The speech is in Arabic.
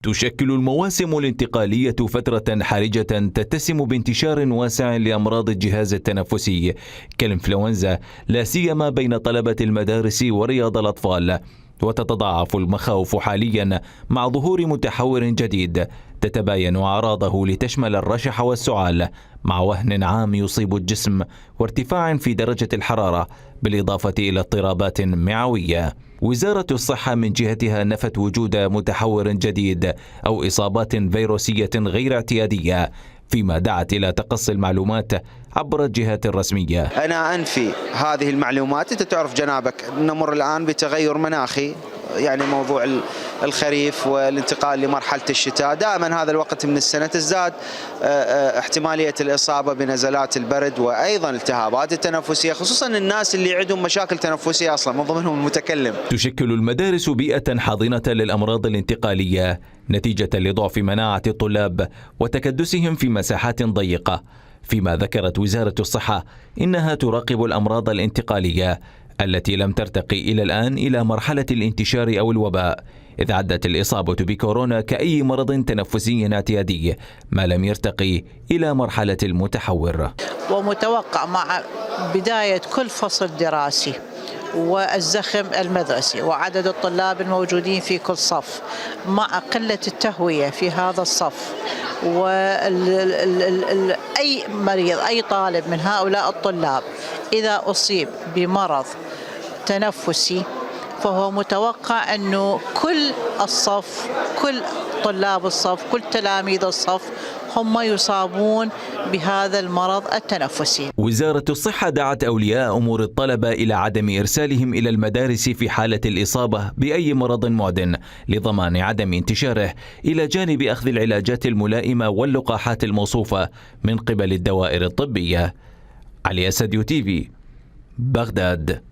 تشكل المواسم الانتقالية فترة حرجة تتسم بانتشار واسع لأمراض الجهاز التنفسي كالإنفلونزا، لا سيما بين طلبة المدارس ورياض الأطفال. وتتضاعف المخاوف حاليا مع ظهور متحور جديد تتباين أعراضه لتشمل الرشح والسعال، مع وهن عام يصيب الجسم وارتفاع في درجة الحرارة، بالإضافة إلى اضطرابات معوية. وزارة الصحة من جهتها نفت وجود متحور جديد أو إصابات فيروسية غير اعتيادية، فيما دعت إلى تقصي المعلومات عبر الجهات الرسمية. أنا أنفي هذه المعلومات. أنت تعرف جنابك نمر الآن بتغير مناخي، يعني موضوع الخريف والانتقال لمرحلة الشتاء، دائما هذا الوقت من السنة تزداد احتمالية الإصابة بنزلات البرد وأيضا التهابات التنفسية، خصوصا الناس اللي عندهم مشاكل تنفسية أصلا، من ضمنهم المتكلم. تشكل المدارس بيئة حاضنة للأمراض الانتقالية نتيجة لضعف مناعة الطلاب وتكدسهم في مساحات ضيقة، فيما ذكرت وزارة الصحة إنها تراقب الأمراض الانتقالية التي لم ترتقي إلى الآن إلى مرحلة الانتشار أو الوباء، إذ عدت الإصابة بكورونا كأي مرض تنفسي اعتيادي ما لم يرتقي إلى مرحلة المتحور. ومتوقع مع بداية كل فصل دراسي والزخم المدرسي وعدد الطلاب الموجودين في كل صف مع قلة التهوية في هذا الصف، أي مريض أي طالب من هؤلاء الطلاب إذا أصيب بمرض تنفسي فهو متوقع أنه كل الصف، كل طلاب الصف، كل تلاميذ الصف هم يصابون بهذا المرض التنفسي. وزارة الصحة دعت أولياء أمور الطلبة إلى عدم إرسالهم إلى المدارس في حالة الإصابة بأي مرض معدن لضمان عدم انتشاره، إلى جانب أخذ العلاجات الملائمة واللقاحات الموصوفة من قبل الدوائر الطبية. علي أسد، يو تي في، بغداد.